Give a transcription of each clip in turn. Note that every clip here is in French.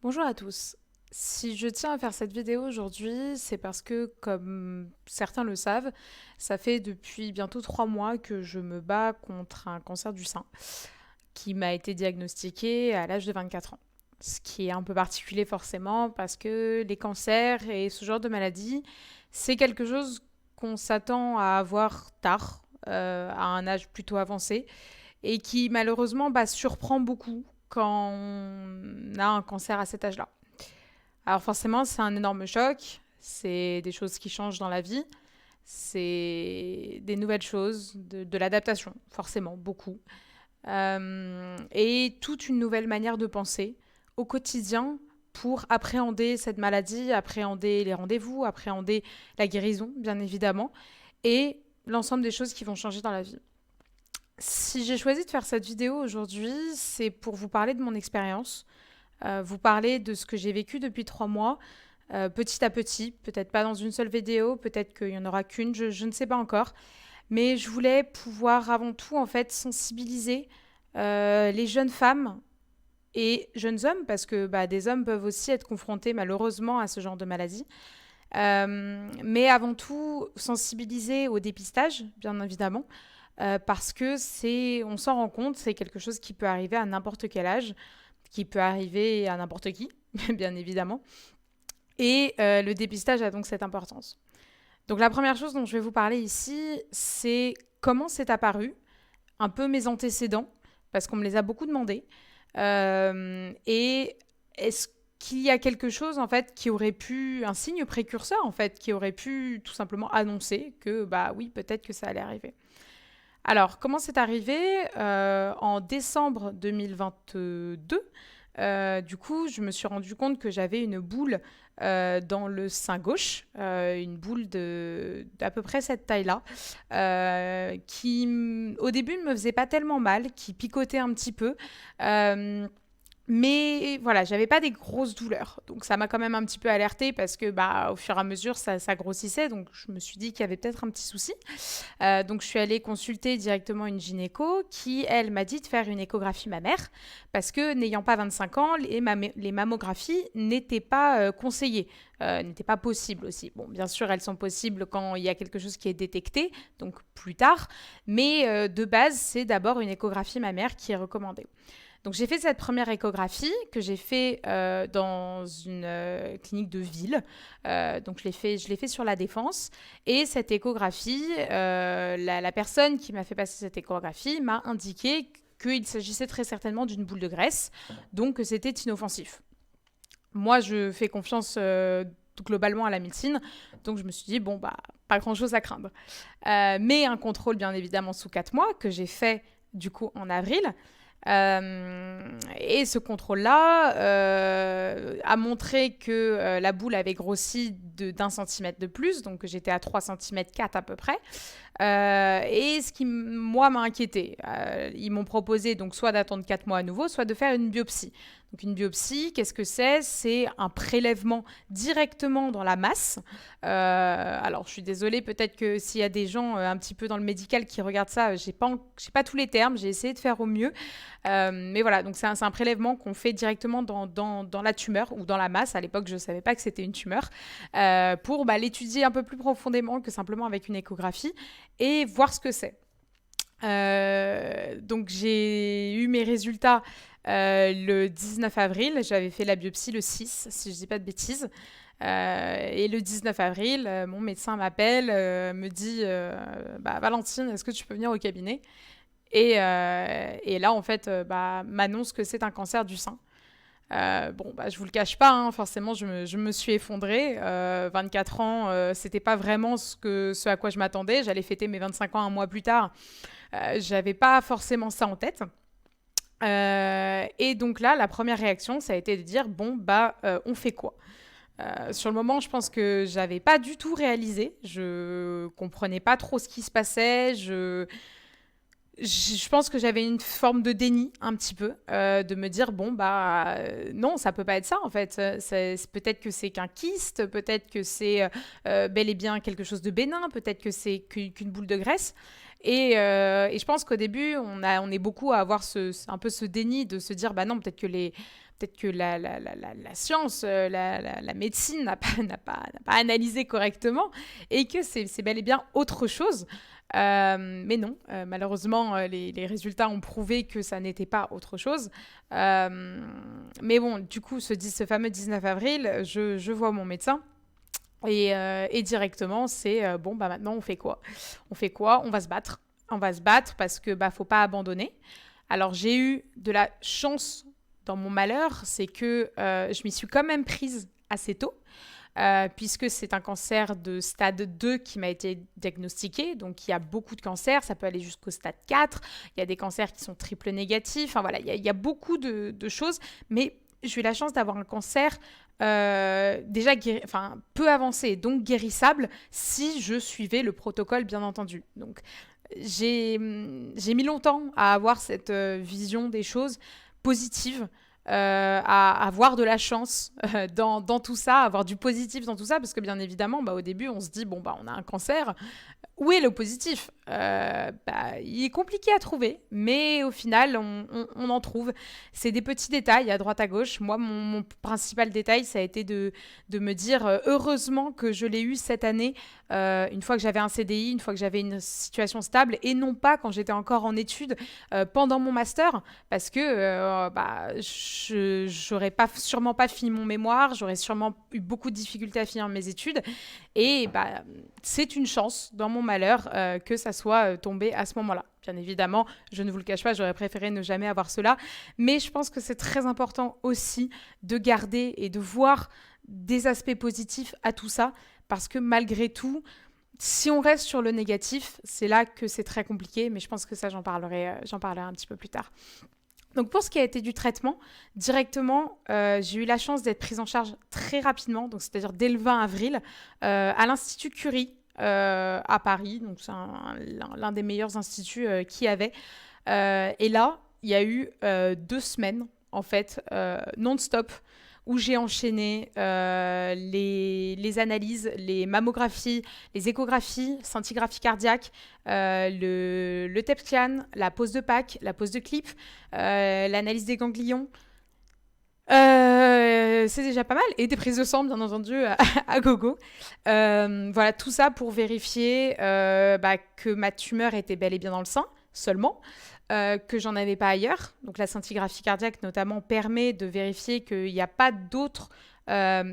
Bonjour à tous. Si je tiens à faire cette vidéo aujourd'hui, c'est parce que, comme certains le savent, ça fait depuis bientôt 3 mois que je me bats contre un cancer du sein qui m'a été diagnostiqué à l'âge de 24 ans. Ce qui est un peu particulier forcément parce que les cancers et ce genre de maladie, c'est quelque chose qu'on s'attend à avoir tard, à un âge plutôt avancé, et qui malheureusement surprend beaucoup quand on a un cancer à cet âge-là. Alors forcément, c'est un énorme choc, c'est des choses qui changent dans la vie, c'est des nouvelles choses, de l'adaptation, forcément, beaucoup. Et toute une nouvelle manière de penser au quotidien pour appréhender cette maladie, appréhender les rendez-vous, appréhender la guérison, bien évidemment, et l'ensemble des choses qui vont changer dans la vie. Si j'ai choisi de faire cette vidéo aujourd'hui, c'est pour vous parler de mon expérience, vous parler de ce que j'ai vécu depuis 3 mois, petit à petit, peut-être pas dans une seule vidéo, peut-être qu'il n'y en aura qu'une, je ne sais pas encore. Mais je voulais pouvoir avant tout en fait sensibiliser les jeunes femmes et jeunes hommes, parce que des hommes peuvent aussi être confrontés malheureusement à ce genre de maladie. Mais avant tout, sensibiliser au dépistage, bien évidemment, parce que on s'en rend compte, c'est quelque chose qui peut arriver à n'importe quel âge, qui peut arriver à n'importe qui, bien évidemment. Et le dépistage a donc cette importance. Donc la première chose dont je vais vous parler ici, c'est comment c'est apparu, un peu mes antécédents, parce qu'on me les a beaucoup demandés. Et est-ce qu'il y a quelque chose en fait qui aurait pu, un signe précurseur en fait, qui aurait pu tout simplement annoncer que bah oui, peut-être que ça allait arriver. Alors, comment c'est arrivé en décembre 2022, du coup, je me suis rendu compte que j'avais une boule dans le sein gauche, une boule d'à peu près cette taille-là, qui au début ne me faisait pas tellement mal, qui picotait un petit peu. Euh, mais voilà, j'avais pas des grosses douleurs. Donc ça m'a quand même un petit peu alertée parce que au fur et à mesure, ça grossissait. Donc je me suis dit qu'il y avait peut-être un petit souci. Donc je suis allée consulter directement une gynéco qui, elle, m'a dit de faire une échographie mammaire parce que n'ayant pas 25 ans, les mammographies n'étaient pas conseillées, n'étaient pas possibles aussi. Bon, bien sûr, elles sont possibles quand il y a quelque chose qui est détecté, donc plus tard, mais de base, c'est d'abord une échographie mammaire qui est recommandée. Donc j'ai fait cette première échographie que j'ai fait dans une clinique de ville. Donc je l'ai fait sur la Défense. Et cette échographie, la personne qui m'a fait passer cette échographie m'a indiqué qu'il s'agissait très certainement d'une boule de graisse, donc que c'était inoffensif. Moi, je fais confiance globalement à la médecine, donc je me suis dit, bon, pas grand-chose à craindre. Mais un contrôle, bien évidemment, sous 4 mois, que j'ai fait du coup en avril, et ce contrôle-là a montré que la boule avait grossi d'un centimètre de plus, donc j'étais à 3 cm 4 à peu près. Et ce qui, moi, m'a inquiété. Ils m'ont proposé donc soit d'attendre 4 mois à nouveau, soit de faire une biopsie. Donc une biopsie, qu'est-ce que c'est? C'est un prélèvement directement dans la masse. Alors je suis désolée, peut-être que s'il y a des gens un petit peu dans le médical qui regardent ça, j'ai pas tous les termes, j'ai essayé de faire au mieux. Mais voilà, donc c'est un prélèvement qu'on fait directement dans la tumeur ou dans la masse. À l'époque, je ne savais pas que c'était une tumeur, pour l'étudier un peu plus profondément que simplement avec une échographie et voir ce que c'est. Donc j'ai eu mes résultats le 19 avril. J'avais fait la biopsie le 6, si je ne dis pas de bêtises. Et le 19 avril, mon médecin m'appelle, me dit Valentine, est-ce que tu peux venir au cabinet? Et là, en fait, m'annonce que c'est un cancer du sein. Je vous le cache pas, hein, forcément, je me suis effondrée. 24 ans, c'était pas vraiment ce à quoi je m'attendais. J'allais fêter mes 25 ans un mois plus tard. J'avais pas forcément ça en tête. Et donc là, la première réaction, ça a été de dire on fait quoi? Sur le moment, je pense que j'avais pas du tout réalisé. Je comprenais pas trop ce qui se passait. Je pense que j'avais une forme de déni un petit peu, de me dire non, ça peut pas être ça en fait. Peut-être que c'est qu'un kyste, peut-être que c'est bel et bien quelque chose de bénin, peut-être que c'est qu'une boule de graisse. Et je pense qu'au début, on est beaucoup à avoir un peu ce déni de se dire, bah non, peut-être que la science, la médecine n'a pas analysé correctement et que c'est bel et bien autre chose. Mais non, malheureusement, les résultats ont prouvé que ça n'était pas autre chose. Euh, mais bon, du coup, ce fameux 19 avril, je vois mon médecin. Et directement, c'est bon, bah maintenant, on fait quoi? On fait quoi? On va se battre. On va se battre parce que bah, faut pas abandonner. Alors, j'ai eu de la chance dans mon malheur, c'est que je m'y suis quand même prise assez tôt. Puisque c'est un cancer de stade 2 qui m'a été diagnostiqué. Donc, il y a beaucoup de cancers, ça peut aller jusqu'au stade 4. Il y a des cancers qui sont triple négatifs. Enfin, voilà, il y a beaucoup de choses. Mais j'ai eu la chance d'avoir un cancer déjà peu avancé, donc guérissable, si je suivais le protocole, bien entendu. Donc, j'ai mis longtemps à avoir cette vision des choses positive, à avoir de la chance dans tout ça, avoir du positif dans tout ça, parce que bien évidemment, bah, au début, on se dit, bon, bah, on a un cancer, où est le positif? Bah, il est compliqué à trouver, mais au final, on en trouve. C'est des petits détails à droite à gauche. Moi, mon principal détail, ça a été de me dire heureusement que je l'ai eu cette année, une fois que j'avais un CDI, une fois que j'avais une situation stable, et non pas quand j'étais encore en études pendant mon master, parce que bah, j'aurais sûrement pas fini mon mémoire, j'aurais sûrement eu beaucoup de difficultés à finir mes études, et bah, c'est une chance dans mon malheur que ça soit tombé à ce moment-là. Bien évidemment, je ne vous le cache pas, j'aurais préféré ne jamais avoir cela, mais je pense que c'est très important aussi de garder et de voir des aspects positifs à tout ça, parce que malgré tout, si on reste sur le négatif, c'est là que c'est très compliqué, mais je pense que ça, j'en parlerai un petit peu plus tard. Donc pour ce qui a été du traitement, directement, j'ai eu la chance d'être prise en charge très rapidement, donc c'est-à-dire dès le 20 avril, à l'Institut Curie à Paris. Donc c'est l'un des meilleurs instituts qu'il y avait. Et là, il y a eu 2 semaines, en fait, non-stop, où j'ai enchaîné les analyses, les mammographies, les échographies, scintigraphie cardiaque, le TEP scan, la pose de PAC, la pose de clip, l'analyse des ganglions. C'est déjà pas mal. Et des prises de sang, bien entendu, à gogo. Voilà, tout ça pour vérifier bah, que ma tumeur était bel et bien dans le sein, seulement. Que j'en avais pas ailleurs. Donc la scintigraphie cardiaque notamment permet de vérifier qu'il n'y a pas d'autres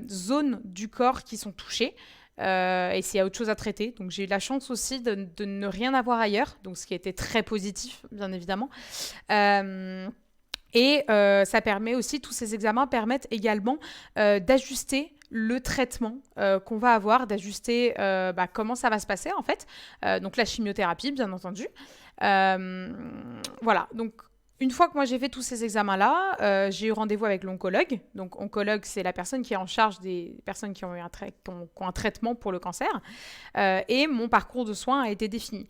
zones du corps qui sont touchées. Et s'il y a autre chose à traiter. Donc j'ai eu la chance aussi de ne rien avoir ailleurs, donc ce qui était très positif, bien évidemment. Ça permet aussi, tous ces examens permettent également d'ajuster le traitement qu'on va avoir, d'ajuster bah, comment ça va se passer en fait. Donc la chimiothérapie, bien entendu. Voilà, donc une fois que moi j'ai fait tous ces examens-là, j'ai eu rendez-vous avec l'oncologue. Donc oncologue, c'est la personne qui est en charge des personnes qui ont eu qui ont un traitement pour le cancer. Et mon parcours de soins a été défini.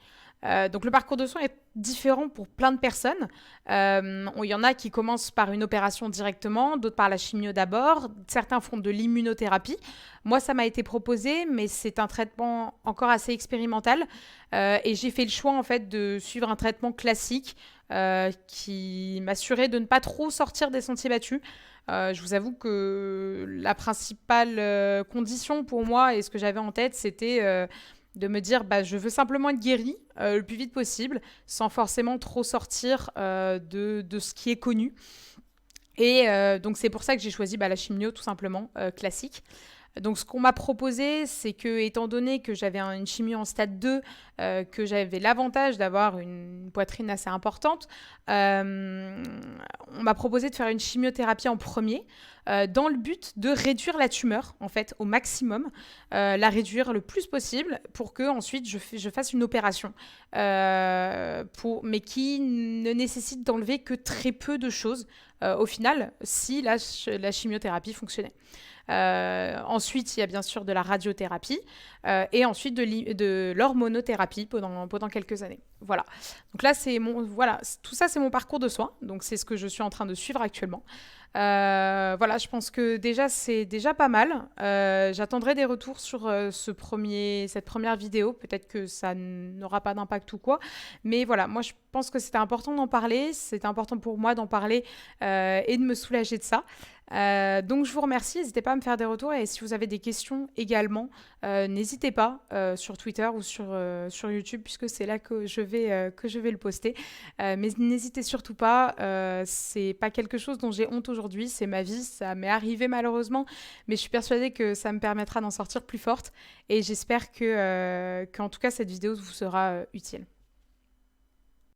Donc le parcours de soins est différent pour plein de personnes. Il y en a qui commencent par une opération directement, d'autres par la chimio d'abord. Certains font de l'immunothérapie. Moi, ça m'a été proposé, mais c'est un traitement encore assez expérimental. Et j'ai fait le choix en fait de suivre un traitement classique qui m'assurait de ne pas trop sortir des sentiers battus. Je vous avoue que la principale condition pour moi et ce que j'avais en tête, c'était de me dire bah, je veux simplement être guérie le plus vite possible, sans forcément trop sortir de ce qui est connu. Et donc c'est pour ça que j'ai choisi bah, la chimio tout simplement, classique. Donc ce qu'on m'a proposé, c'est que étant donné que j'avais une chimio en stade 2, que j'avais l'avantage d'avoir une poitrine assez importante, on m'a proposé de faire une chimiothérapie en premier, dans le but de réduire la tumeur en fait au maximum, la réduire le plus possible pour que ensuite je fasse une opération, mais qui ne nécessite d'enlever que très peu de choses au final si la chimiothérapie fonctionnait. Ensuite, il y a bien sûr de la radiothérapie et ensuite de l'hormonothérapie pendant quelques années. Voilà. Donc là, tout ça, c'est mon parcours de soins. Donc c'est ce que je suis en train de suivre actuellement. Voilà, je pense que déjà, c'est déjà pas mal. J'attendrai des retours sur cette première vidéo. Peut-être que ça n'aura pas d'impact ou quoi. Mais voilà, moi, je pense que c'était important d'en parler. C'était important pour moi d'en parler et de me soulager de ça. Donc je vous remercie, n'hésitez pas à me faire des retours et si vous avez des questions également, n'hésitez pas sur Twitter ou sur YouTube puisque c'est là que je vais le poster. Mais n'hésitez surtout pas, c'est pas quelque chose dont j'ai honte aujourd'hui, c'est ma vie, ça m'est arrivé malheureusement, mais je suis persuadée que ça me permettra d'en sortir plus forte et j'espère qu'en tout cas cette vidéo vous sera utile.